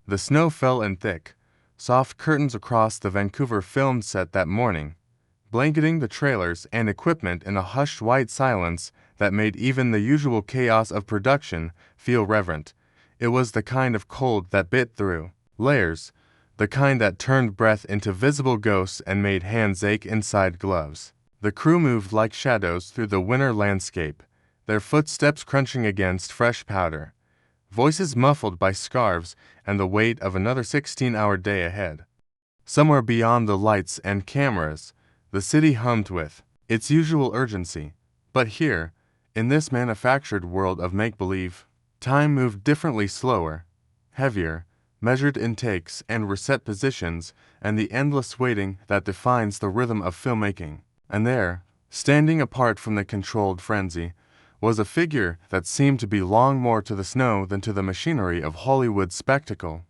The snow fell in thick, soft curtains across the Vancouver film set that morning, blanketing the trailers and equipment in a hushed white silence that made even the usual chaos of production feel reverent. It was the kind of cold that bit through layers, the kind that turned breath into visible ghosts and made hands ache inside gloves. The crew moved like shadows through the winter landscape, their footsteps crunching against fresh powder, voices muffled by scarves and the weight of another 16-hour day ahead. Somewhere beyond the lights and cameras, the city hummed with its usual urgency. But here, in this manufactured world of make-believe, time moved differently, slower, heavier, measured in takes and reset positions, and the endless waiting that defines the rhythm of filmmaking. And there, standing apart from the controlled frenzy, was a figure that seemed to belong more to the snow than to the machinery of Hollywood spectacle.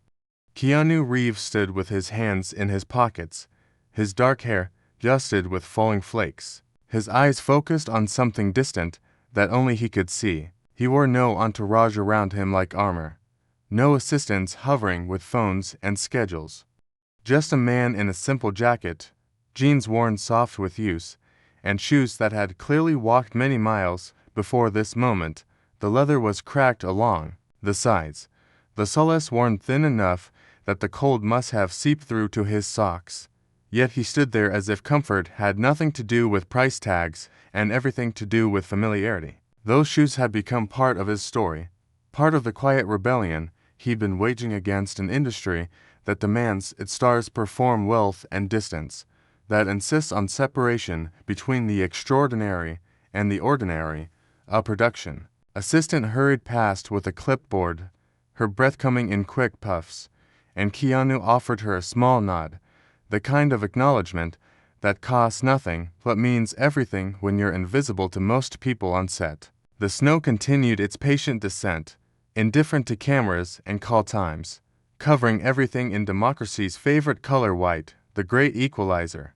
Keanu Reeves stood with his hands in his pockets, his dark hair dusted with falling flakes, his eyes focused on something distant that only he could see. He wore no entourage around him like armor, no assistants hovering with phones and schedules. Just a man in a simple jacket, jeans worn soft with use, and shoes that had clearly walked many miles before this moment. The leather was cracked along the sides, the soles worn thin enough that the cold must have seeped through to his socks. Yet he stood there as if comfort had nothing to do with price tags and everything to do with familiarity. Those shoes had become part of his story, part of the quiet rebellion he'd been waging against an industry that demands its stars perform wealth and distance, that insists on separation between the extraordinary and the ordinary. A production assistant hurried past with a clipboard, her breath coming in quick puffs, and Keanu offered her a small nod, the kind of acknowledgement that costs nothing but means everything when you're invisible to most people on set. The snow continued its patient descent, indifferent to cameras and call times, covering everything in democracy's favorite color, white, the great equalizer.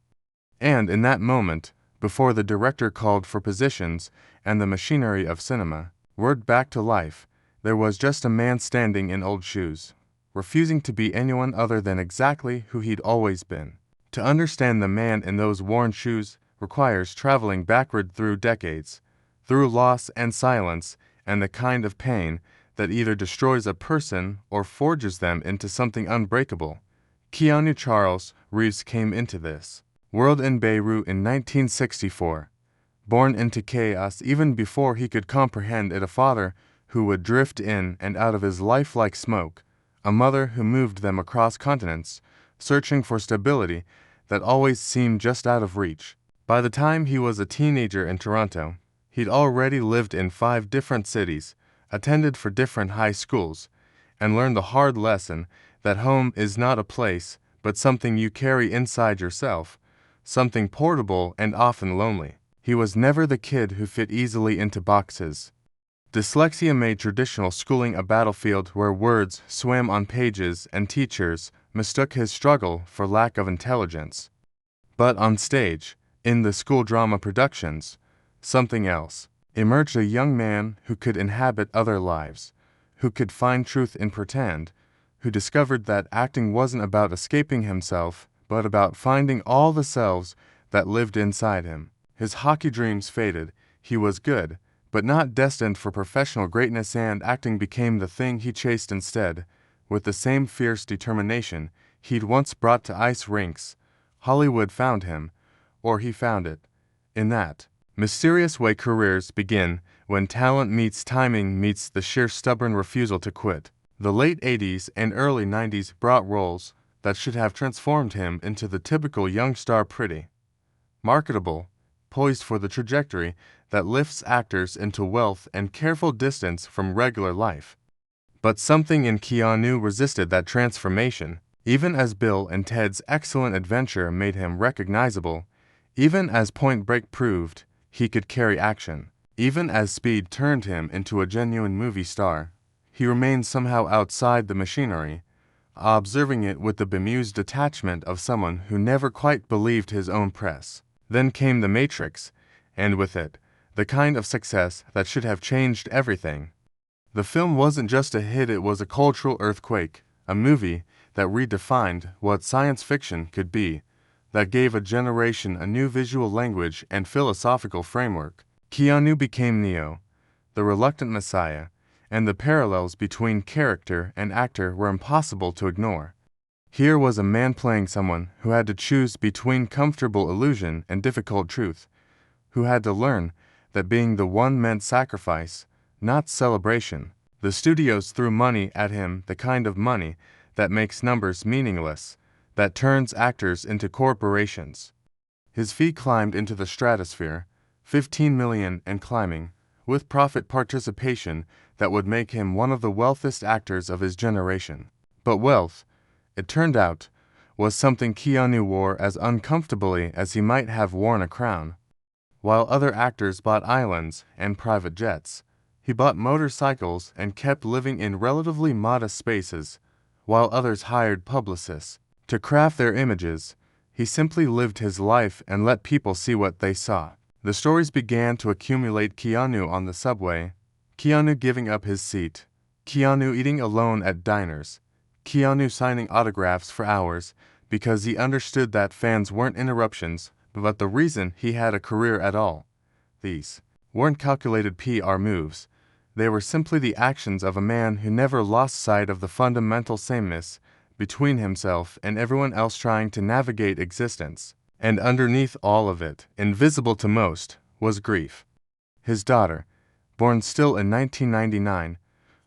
And in that moment, before the director called for positions and the machinery of cinema whirred back to life, there was just a man standing in old shoes, refusing to be anyone other than exactly who he'd always been. To understand the man in those worn shoes requires traveling backward through decades, through loss and silence and the kind of pain that either destroys a person or forges them into something unbreakable. Keanu Charles Reeves came into this world in Beirut in 1964, born into chaos even before he could comprehend it, a father who would drift in and out of his life like smoke, a mother who moved them across continents, searching for stability that always seemed just out of reach. By the time he was a teenager in Toronto, he'd already lived in 5 different cities, attended for different high schools, and learned the hard lesson that home is not a place, but something you carry inside yourself, something portable and often lonely. He was never the kid who fit easily into boxes. Dyslexia made traditional schooling a battlefield where words swam on pages and teachers mistook his struggle for lack of intelligence. But on stage, in the school drama productions, something else emerged, a young man who could inhabit other lives, who could find truth in pretend, who discovered that acting wasn't about escaping himself, but about finding all the selves that lived inside him. His hockey dreams faded. He was good, but not destined for professional greatness, and acting became the thing he chased instead. With the same fierce determination he'd once brought to ice rinks, Hollywood found him, or he found it. In that mysterious way careers begin, when talent meets timing meets the sheer stubborn refusal to quit. The late 80s and early 90s brought roles that should have transformed him into the typical young star, pretty, marketable, poised for the trajectory that lifts actors into wealth and careful distance from regular life. But something in Keanu resisted that transformation. Even as Bill and Ted's Excellent Adventure made him recognizable, even as Point Break proved he could carry action, even as Speed turned him into a genuine movie star, he remained somehow outside the machinery, observing it with the bemused detachment of someone who never quite believed his own press. Then came The Matrix, and with it, the kind of success that should have changed everything. The film wasn't just a hit, it was a cultural earthquake, a movie that redefined what science fiction could be, that gave a generation a new visual language and philosophical framework. Keanu became Neo, the reluctant messiah, and the parallels between character and actor were impossible to ignore. Here was a man playing someone who had to choose between comfortable illusion and difficult truth, who had to learn that being the one meant sacrifice, not celebration. The studios threw money at him, the kind of money that makes numbers meaningless, that turns actors into corporations. His fee climbed into the stratosphere, 15 million and climbing, with profit participation that would make him one of the wealthiest actors of his generation. But wealth, it turned out, was something Keanu wore as uncomfortably as he might have worn a crown. While other actors bought islands and private jets, he bought motorcycles and kept living in relatively modest spaces, while others hired publicists to craft their images. He simply lived his life and let people see what they saw. The stories began to accumulate: Keanu on the subway, Keanu giving up his seat, Keanu eating alone at diners, Keanu signing autographs for hours because he understood that fans weren't interruptions, but the reason he had a career at all. These weren't calculated PR moves. They were simply the actions of a man who never lost sight of the fundamental sameness between himself and everyone else trying to navigate existence. And underneath all of it, invisible to most, was grief. His daughter, born still in 1999,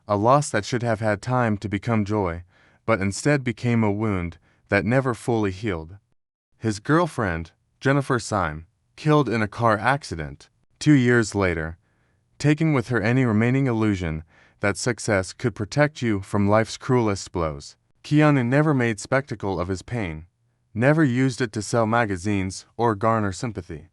a loss that should have had time to become joy, but instead became a wound that never fully healed. His girlfriend, Jennifer Syme, killed in a car accident 2 years later, taking with her any remaining illusion that success could protect you from life's cruelest blows. Keanu never made spectacle of his pain, never used it to sell magazines or garner sympathy.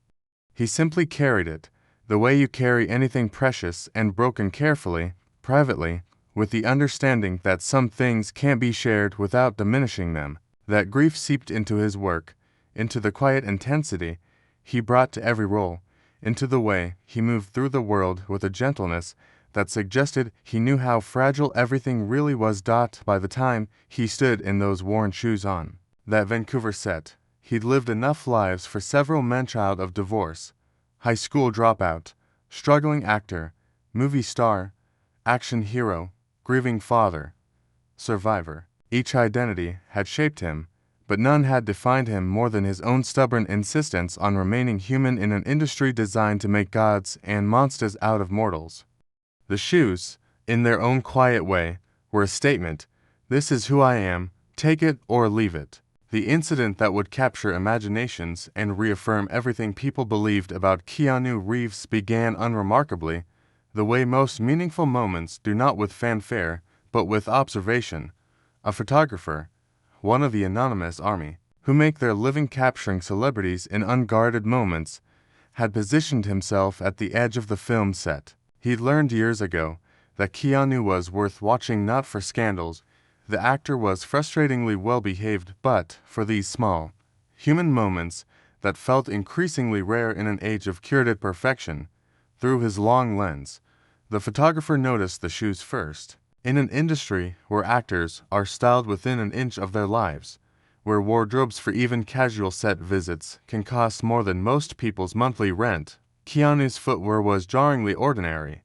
He simply carried it, the way you carry anything precious and broken, carefully, privately, with the understanding that some things can't be shared without diminishing them. That grief seeped into his work, into the quiet intensity he brought to every role, into the way he moved through the world with a gentleness that suggested he knew how fragile everything really was. By the time he stood in those worn shoes on that Vancouver set, he'd lived enough lives for several men: child of divorce, high school dropout, struggling actor, movie star, action hero, grieving father, survivor. Each identity had shaped him, but none had defined him more than his own stubborn insistence on remaining human in an industry designed to make gods and monsters out of mortals. The shoes, in their own quiet way, were a statement: this is who I am, take it or leave it. The incident that would capture imaginations and reaffirm everything people believed about Keanu Reeves began unremarkably, the way most meaningful moments do, not with fanfare, but with observation. A photographer, one of the anonymous army, who make their living capturing celebrities in unguarded moments, had positioned himself at the edge of the film set. He'd learned years ago that Keanu was worth watching not for scandals. The actor was frustratingly well-behaved, but for these small, human moments that felt increasingly rare in an age of curated perfection. Through his long lens, the photographer noticed the shoes first. In an industry where actors are styled within an inch of their lives, where wardrobes for even casual set visits can cost more than most people's monthly rent, Keanu's footwear was jarringly ordinary.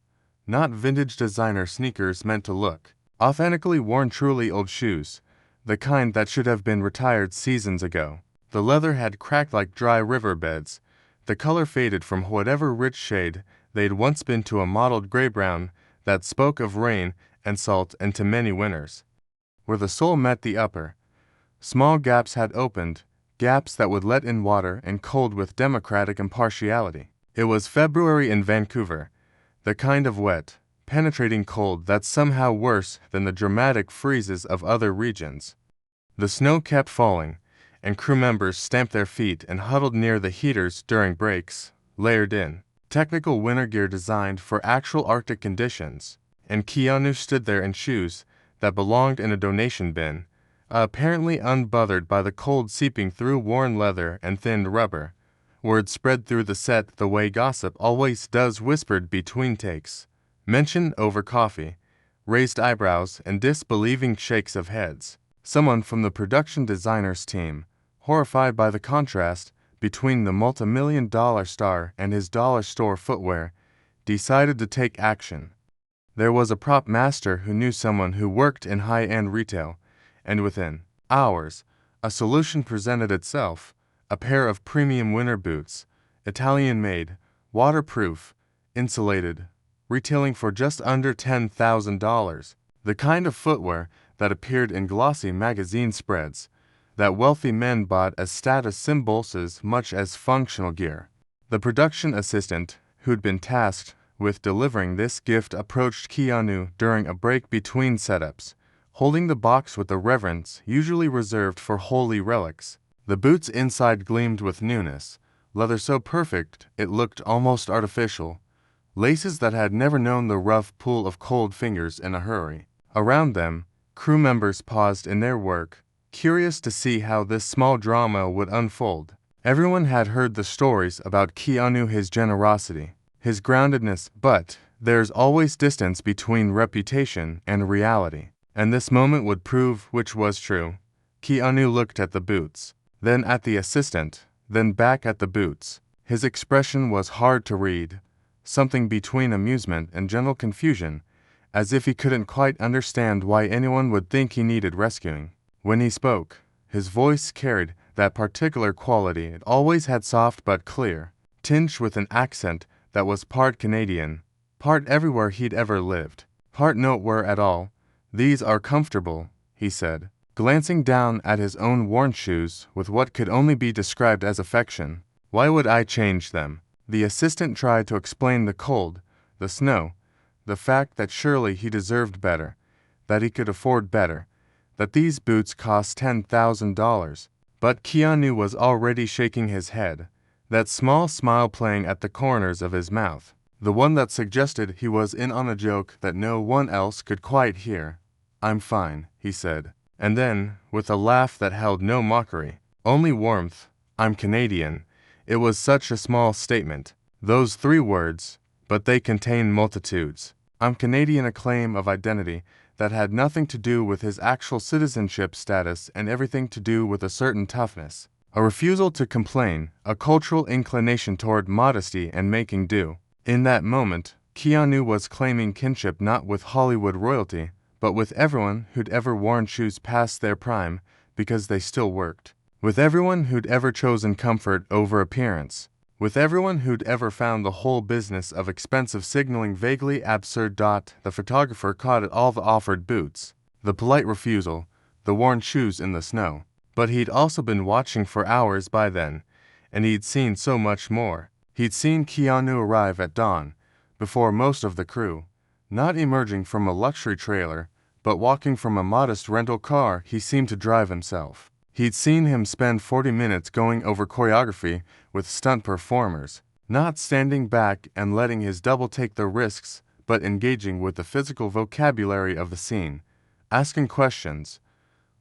Not vintage designer sneakers meant to look authentically worn, truly old shoes, the kind that should have been retired seasons ago. The leather had cracked like dry riverbeds, the color faded from whatever rich shade they'd once been to a mottled gray-brown that spoke of rain and salt, and to many winters. Where the sole met the upper, small gaps had opened, gaps that would let in water and cold with democratic impartiality. It was February in Vancouver, the kind of wet, penetrating cold that's somehow worse than the dramatic freezes of other regions. The snow kept falling, and crew members stamped their feet and huddled near the heaters during breaks, layered in technical winter gear designed for actual Arctic conditions. And Keanu stood there in shoes that belonged in a donation bin, apparently unbothered by the cold seeping through worn leather and thinned rubber. Word spread through the set the way gossip always does, whispered between takes, mentioned over coffee, raised eyebrows, and disbelieving shakes of heads. Someone from the production designer's team, horrified by the contrast between the multi-million-dollar star and his dollar store footwear, decided to take action. There was a prop master who knew someone who worked in high-end retail, and within hours, a solution presented itself: a pair of premium winter boots, Italian-made, waterproof, insulated, retailing for just under $10,000. The kind of footwear that appeared in glossy magazine spreads, that wealthy men bought as status symbols as much as functional gear. The production assistant, who'd been tasked with delivering this gift, approached Keanu during a break between setups, holding the box with the reverence usually reserved for holy relics. The boot's inside gleamed with newness, leather so perfect it looked almost artificial, laces that had never known the rough pull of cold fingers in a hurry. Around them, crew members paused in their work, curious to see how this small drama would unfold. Everyone had heard the stories about Keanu, his generosity, his groundedness, but there's always distance between reputation and reality, and this moment would prove which was true. Keanu looked at the boots, then at the assistant, then back at the boots. His expression was hard to read, something between amusement and general confusion, as if he couldn't quite understand why anyone would think he needed rescuing. When he spoke, his voice carried that particular quality it always had: soft but clear, tinged with an accent that was part Canadian, part everywhere he'd ever lived, part nowhere at all. "These are comfortable," he said, glancing down at his own worn shoes with what could only be described as affection. "Why would I change them?" The assistant tried to explain the cold, the snow, the fact that surely he deserved better, that he could afford better, that these boots cost $10,000. But Keanu was already shaking his head, that small smile playing at the corners of his mouth, the one that suggested he was in on a joke that no one else could quite hear. "I'm fine," he said. And then, with a laugh that held no mockery, only warmth, "I'm Canadian." It was such a small statement, those 3 words, but they contained multitudes. "I'm Canadian," a claim of identity that had nothing to do with his actual citizenship status and everything to do with a certain toughness, a refusal to complain, a cultural inclination toward modesty and making do. In that moment, Keanu was claiming kinship not with Hollywood royalty, but with everyone who'd ever worn shoes past their prime because they still worked, with everyone who'd ever chosen comfort over appearance, with everyone who'd ever found the whole business of expensive signaling vaguely absurd. The photographer caught at all the offered boots, the polite refusal, the worn shoes in the snow. But he'd also been watching for hours by then, and he'd seen so much more. He'd seen Keanu arrive at dawn, before most of the crew, not emerging from a luxury trailer, but walking from a modest rental car he seemed to drive himself. He'd seen him spend 40 minutes going over choreography with stunt performers, not standing back and letting his double take the risks, but engaging with the physical vocabulary of the scene, asking questions,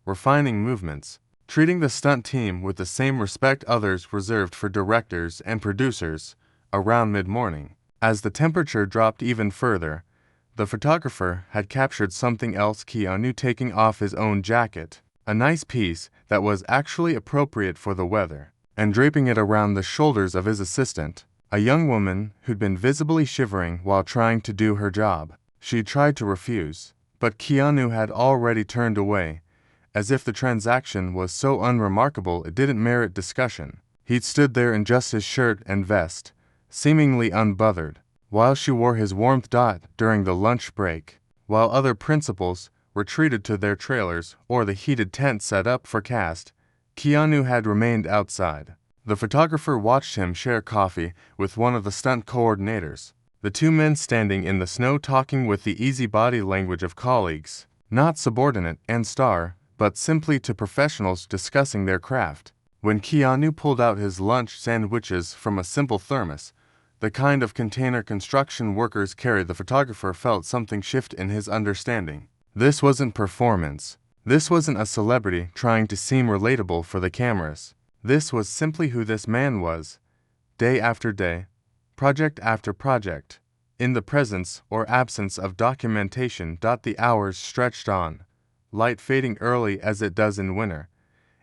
refining movements, treating the stunt team with the same respect others reserved for directors and producers. Around mid-morning, as the temperature dropped even further, the photographer had captured something else: Keanu taking off his own jacket, a nice piece that was actually appropriate for the weather, and draping it around the shoulders of his assistant, a young woman who'd been visibly shivering while trying to do her job. She tried to refuse, but Keanu had already turned away, as if the transaction was so unremarkable it didn't merit discussion. He'd stood there in just his shirt and vest, seemingly unbothered, while she wore his warmth. During the lunch break, while other principals retreated to their trailers or the heated tent set up for cast, Keanu had remained outside. The photographer watched him share coffee with one of the stunt coordinators, the 2 men standing in the snow talking with the easy body language of colleagues, not subordinate and star, but simply to professionals discussing their craft. When Keanu pulled out his lunch sandwiches from a simple thermos, the kind of container construction workers carry, the photographer felt something shift in his understanding. This wasn't performance. This wasn't a celebrity trying to seem relatable for the cameras. This was simply who this man was, day after day, project after project, In the presence or absence of documentation, the hours stretched on, light fading early as it does in winter,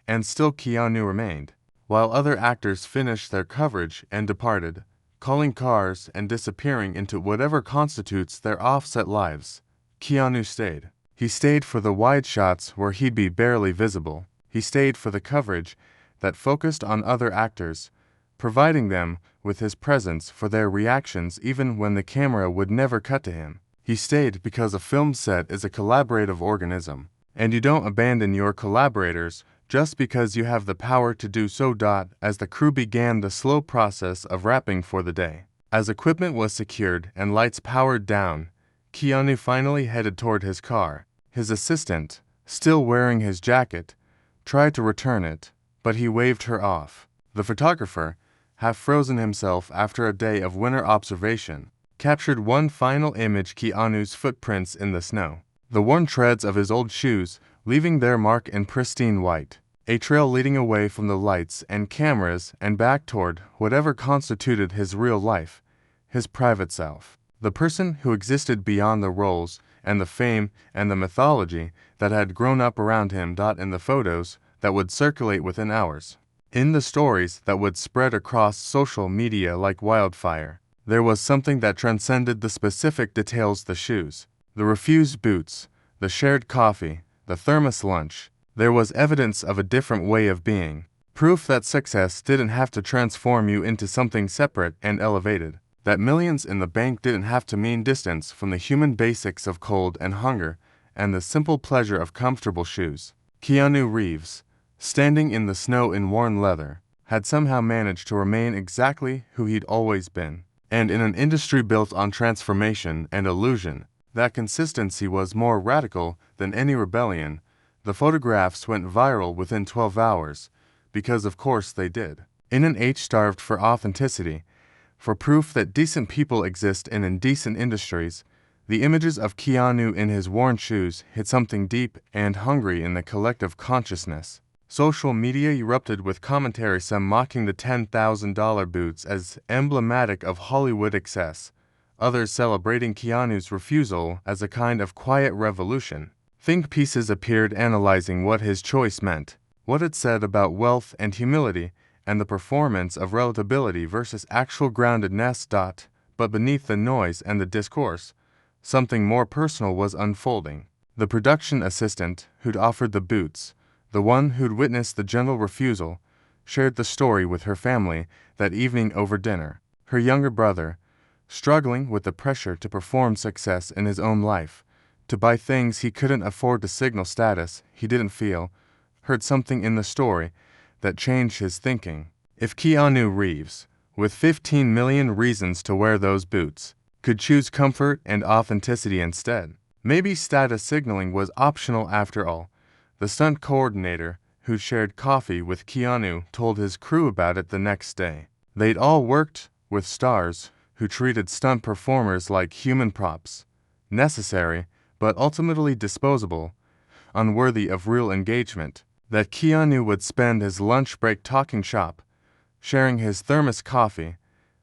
and still Keanu remained. While other actors finished their coverage and departed, calling cars and disappearing into whatever constitutes their offset lives, Keanu stayed. He stayed for the wide shots where he'd be barely visible. He stayed for the coverage that focused on other actors, providing them with his presence for their reactions even when the camera would never cut to him. He stayed because a film set is a collaborative organism, and you don't abandon your collaborators just because you have the power to do so. As the crew began the slow process of wrapping for the day, as equipment was secured and lights powered down, Keanu finally headed toward his car. His assistant, still wearing his jacket, tried to return it, but he waved her off. The photographer, half frozen himself after a day of winter observation, captured one final image: Keanu's footprints in the snow, the worn treads of his old shoes leaving their mark in pristine white, a trail leading away from the lights and cameras and back toward whatever constituted his real life, his private self, the person who existed beyond the roles and the fame and the mythology that had grown up around him. In the photos that would circulate within hours, in the stories that would spread across social media like wildfire, there was something that transcended the specific details: the shoes, the refused boots, the shared coffee, the thermos lunch. There was evidence of a different way of being, proof that success didn't have to transform you into something separate and elevated, that millions in the bank didn't have to mean distance from the human basics of cold and hunger and the simple pleasure of comfortable shoes. Keanu Reeves, standing in the snow in worn leather, had somehow managed to remain exactly who he'd always been. And in an industry built on transformation and illusion, that consistency was more radical than any rebellion. The photographs went viral within 12 hours, because of course they did. In an age starved for authenticity, for proof that decent people exist in indecent industries, the images of Keanu in his worn shoes hit something deep and hungry in the collective consciousness. Social media erupted with commentary, some mocking the $10,000 boots as emblematic of Hollywood excess, others celebrating Keanu's refusal as a kind of quiet revolution. Think pieces appeared analyzing what his choice meant, what it said about wealth and humility, and the performance of relatability versus actual groundedness. But beneath the noise and the discourse, something more personal was unfolding. The production assistant who'd offered the boots, the one who'd witnessed the gentle refusal, shared the story with her family that evening over dinner. Her younger brother, struggling with the pressure to perform success in his own life, to buy things he couldn't afford to signal status he didn't feel, heard something in the story that changed his thinking. If Keanu Reeves, with 15 million reasons to wear those boots, could choose comfort and authenticity instead, maybe status signaling was optional after all. The stunt coordinator, who shared coffee with Keanu, told his crew about it the next day. They'd all worked with stars who treated stunt performers like human props, necessary but ultimately disposable, unworthy of real engagement. That Keanu would spend his lunch break talking shop, sharing his thermos coffee,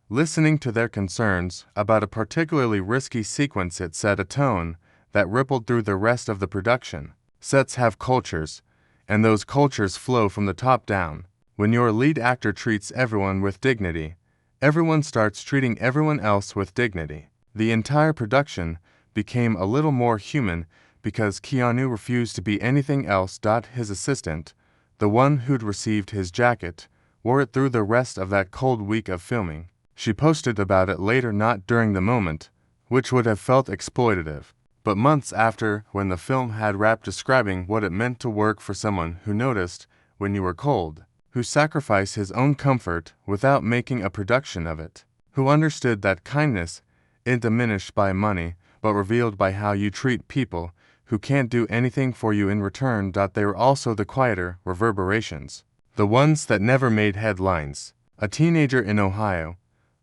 listening to their concerns about a particularly risky sequence. It set a tone that rippled through the rest of the production. Sets have cultures, and those cultures flow from the top down. When your lead actor treats everyone with dignity, everyone starts treating everyone else with dignity. The entire production became a little more human because Keanu refused to be anything else. His assistant, the one who'd received his jacket, wore it through the rest of that cold week of filming. She posted about it later, not during the moment, which would have felt exploitative, but months after, when the film had wrapped, describing what it meant to work for someone who noticed when you were cold, who sacrificed his own comfort without making a production of it, who understood that kindness isn't diminished by money, but revealed by how you treat people who can't do anything for you in return. They were also the quieter reverberations, the ones that never made headlines. A teenager in Ohio,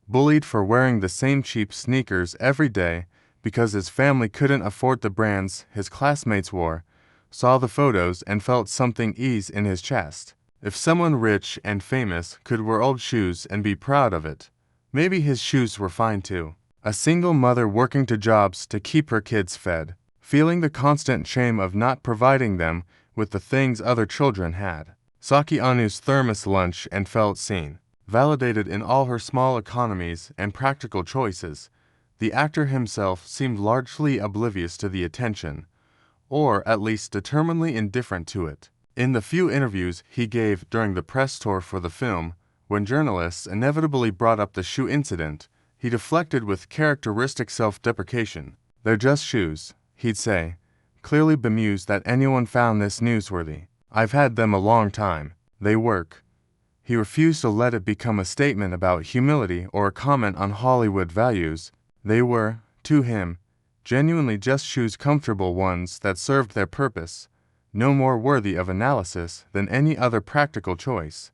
bullied for wearing the same cheap sneakers every day because his family couldn't afford the brands his classmates wore, saw the photos and felt something ease in his chest. If someone rich and famous could wear old shoes and be proud of it, maybe his shoes were fine too. A single mother working two jobs to keep her kids fed, feeling the constant shame of not providing them with the things other children had. Saw Keanu's thermos lunch and felt seen, validated in all her small economies and practical choices. The actor himself seemed largely oblivious to the attention, or at least determinedly indifferent to it. In the few interviews he gave during the press tour for the film, when journalists inevitably brought up the shoe incident, he deflected with characteristic self-deprecation. "They're just shoes," he'd say, clearly bemused that anyone found this newsworthy. "I've had them a long time. They work." He refused to let it become a statement about humility or a comment on Hollywood values. They were, to him, genuinely just shoes, comfortable ones that served their purpose, no more worthy of analysis than any other practical choice.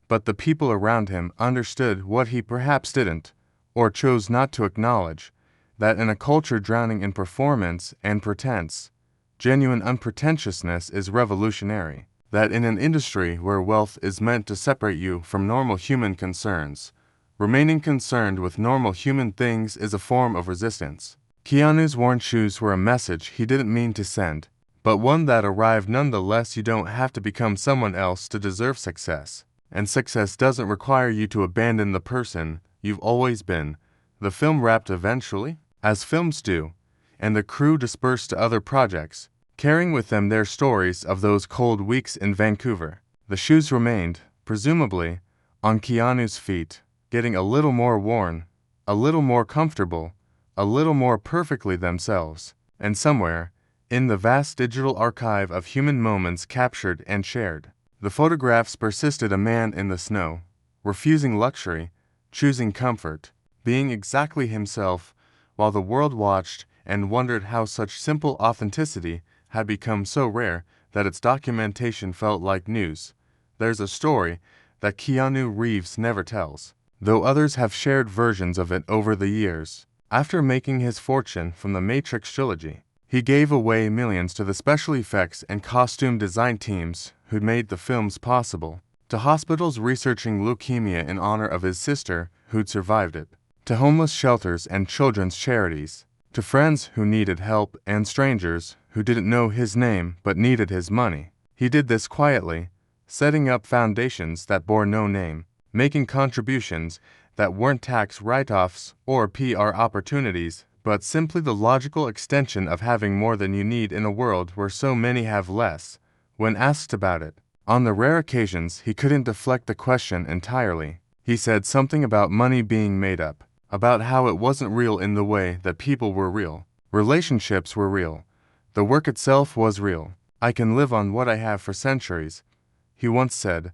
But the people around him understood what he perhaps didn't, or chose not to acknowledge, that in a culture drowning in performance and pretense, genuine unpretentiousness is revolutionary. That in an industry where wealth is meant to separate you from normal human concerns, remaining concerned with normal human things is a form of resistance. Keanu's worn shoes were a message he didn't mean to send, but one that arrived nonetheless. You don't have to become someone else to deserve success, and success doesn't require you to abandon the person you've always been. The film wrapped eventually, as films do, and the crew dispersed to other projects, carrying with them their stories of those cold weeks in Vancouver. The shoes remained, presumably, on Keanu's feet, getting a little more worn, a little more comfortable, a little more perfectly themselves, and somewhere, in the vast digital archive of human moments captured and shared, the photographs persisted: a man in the snow, refusing luxury, choosing comfort, being exactly himself, while the world watched and wondered how such simple authenticity had become so rare that its documentation felt like news. There's a story that Keanu Reeves never tells, though others have shared versions of it over the years. After making his fortune from the Matrix trilogy, he gave away millions to the special effects and costume design teams who'd made the films possible, to hospitals researching leukemia in honor of his sister who'd survived it, to homeless shelters and children's charities, to friends who needed help and strangers who didn't know his name but needed his money. He did this quietly, setting up foundations that bore no name, making contributions that weren't tax write-offs or PR opportunities, but simply the logical extension of having more than you need in a world where so many have less. When asked about it, on the rare occasions he couldn't deflect the question entirely. He said something about money being made up, about how it wasn't real in the way that people were real. Relationships were real. The work itself was real. "I can live on what I have for centuries," he once said,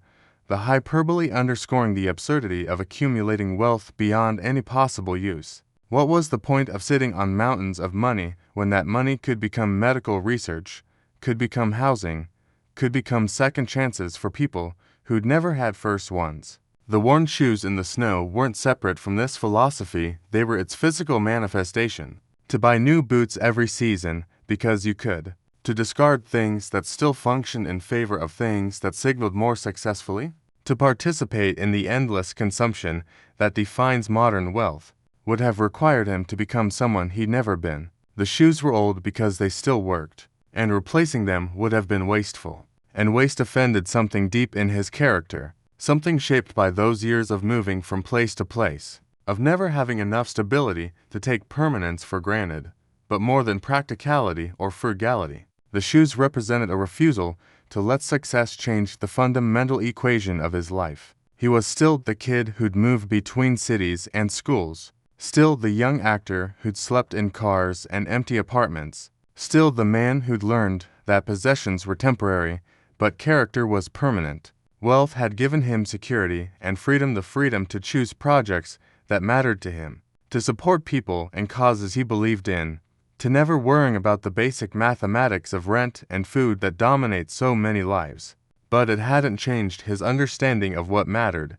the hyperbole underscoring the absurdity of accumulating wealth beyond any possible use. What was the point of sitting on mountains of money when that money could become medical research, could become housing, could become second chances for people who'd never had first ones? The worn shoes in the snow weren't separate from this philosophy, they were its physical manifestation. To buy new boots every season because you could, to discard things that still functioned in favor of things that signaled more successfully, to participate in the endless consumption that defines modern wealth, would have required him to become someone he'd never been. The shoes were old because they still worked, and replacing them would have been wasteful. And waste offended something deep in his character, something shaped by those years of moving from place to place, of never having enough stability to take permanence for granted, but more than practicality or frugality. The shoes represented a refusal to let success change the fundamental equation of his life. He was still the kid who'd moved between cities and schools, still the young actor who'd slept in cars and empty apartments, still the man who'd learned that possessions were temporary, but character was permanent. Wealth had given him security and freedom, the freedom to choose projects that mattered to him, to support people and causes he believed in, to never worrying about the basic mathematics of rent and food that dominate so many lives. But it hadn't changed his understanding of what mattered,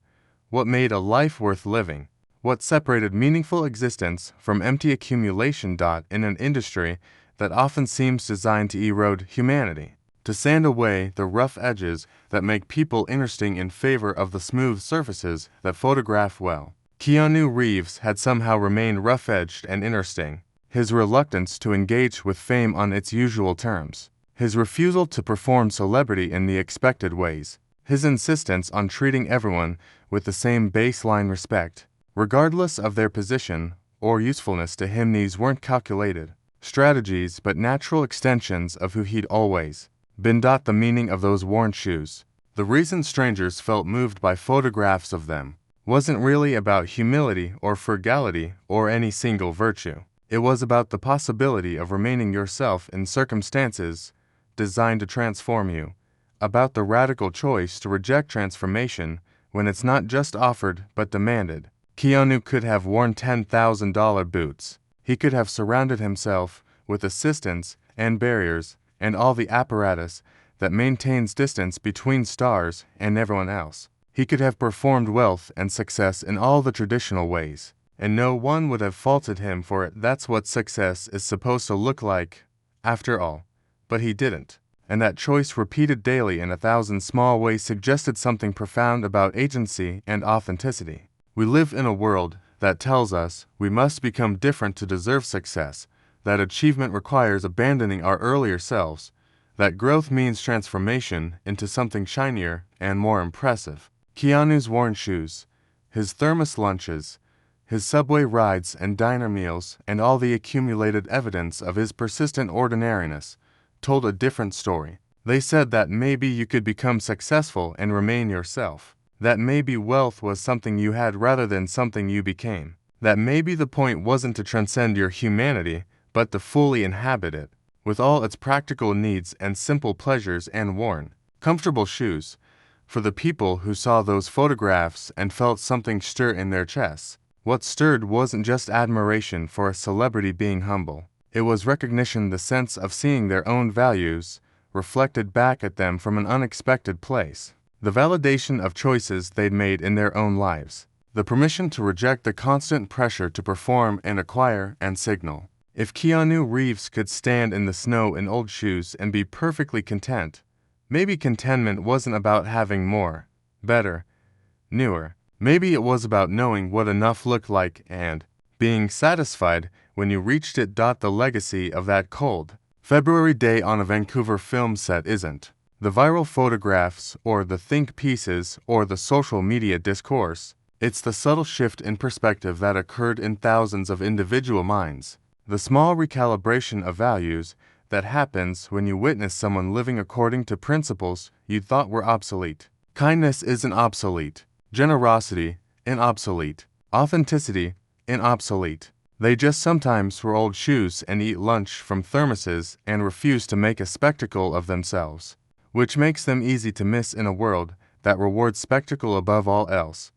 what made a life worth living, what separated meaningful existence from empty accumulation. In an industry that often seems designed to erode humanity, to sand away the rough edges that make people interesting in favor of the smooth surfaces that photograph well. Keanu Reeves had somehow remained rough-edged and interesting. His reluctance to engage with fame on its usual terms. His refusal to perform celebrity in the expected ways. His insistence on treating everyone with the same baseline respect. Regardless of their position or usefulness to him, these weren't calculated strategies but natural extensions of who he'd always been. The meaning of those worn shoes. The reason strangers felt moved by photographs of them wasn't really about humility or frugality or any single virtue. It was about the possibility of remaining yourself in circumstances designed to transform you, about the radical choice to reject transformation when it's not just offered but demanded. Keanu could have worn $10,000 boots. He could have surrounded himself with assistants and barriers and all the apparatus that maintains distance between stars and everyone else. He could have performed wealth and success in all the traditional ways, and no one would have faulted him for it. That's what success is supposed to look like, after all. But he didn't, and that choice, repeated daily in 1,000 small ways, suggested something profound about agency and authenticity. We live in a world that tells us we must become different to deserve success, that achievement requires abandoning our earlier selves, that growth means transformation into something shinier and more impressive. Keanu's worn shoes, his thermos lunches, his subway rides and diner meals, and all the accumulated evidence of his persistent ordinariness told a different story. They said that maybe you could become successful and remain yourself. That maybe wealth was something you had rather than something you became. That maybe the point wasn't to transcend your humanity, but to fully inhabit it, with all its practical needs and simple pleasures. And worn, comfortable shoes, for the people who saw those photographs and felt something stir in their chests. What stirred wasn't just admiration for a celebrity being humble. It was recognition, the sense of seeing their own values reflected back at them from an unexpected place. The validation of choices they'd made in their own lives. The permission to reject the constant pressure to perform and acquire and signal. If Keanu Reeves could stand in the snow in old shoes and be perfectly content, maybe contentment wasn't about having more, better, newer. Maybe it was about knowing what enough looked like and being satisfied when you reached it. The legacy of that cold February day on a Vancouver film set isn't the viral photographs or the think pieces or the social media discourse. It's the subtle shift in perspective that occurred in thousands of individual minds. The small recalibration of values that happens when you witness someone living according to principles you thought were obsolete. Kindness isn't obsolete. Generosity, inobsolete. Authenticity, inobsolete. They just sometimes wear old shoes and eat lunch from thermoses and refuse to make a spectacle of themselves, which makes them easy to miss in a world that rewards spectacle above all else.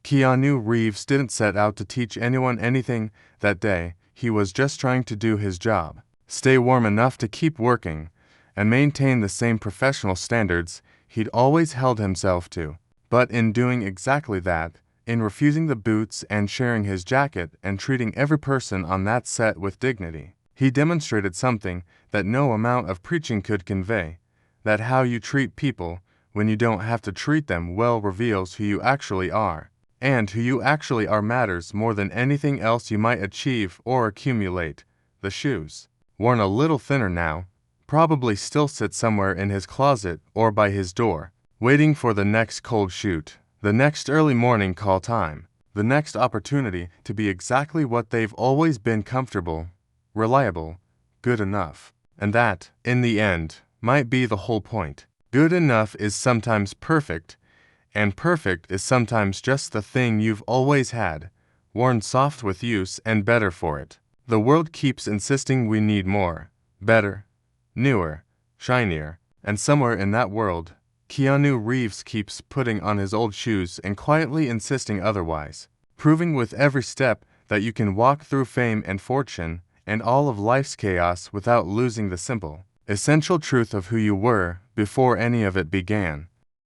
Keanu Reeves didn't set out to teach anyone anything that day. He was just trying to do his job, stay warm enough to keep working, and maintain the same professional standards he'd always held himself to. But in doing exactly that, in refusing the boots and sharing his jacket and treating every person on that set with dignity, he demonstrated something that no amount of preaching could convey, that how you treat people when you don't have to treat them well reveals who you actually are, and who you actually are matters more than anything else you might achieve or accumulate. The shoes, worn a little thinner now, probably still sit somewhere in his closet or by his door, waiting for the next cold shoot, the next early morning call time, the next opportunity to be exactly what they've always been: comfortable, reliable, good enough. And that, in the end, might be the whole point. Good enough is sometimes perfect, and perfect is sometimes just the thing you've always had, worn soft with use and better for it. The world keeps insisting we need more, better, newer, shinier, and somewhere in that world, Keanu Reeves keeps putting on his old shoes and quietly insisting otherwise, proving with every step that you can walk through fame and fortune and all of life's chaos without losing the simple, essential truth of who you were before any of it began.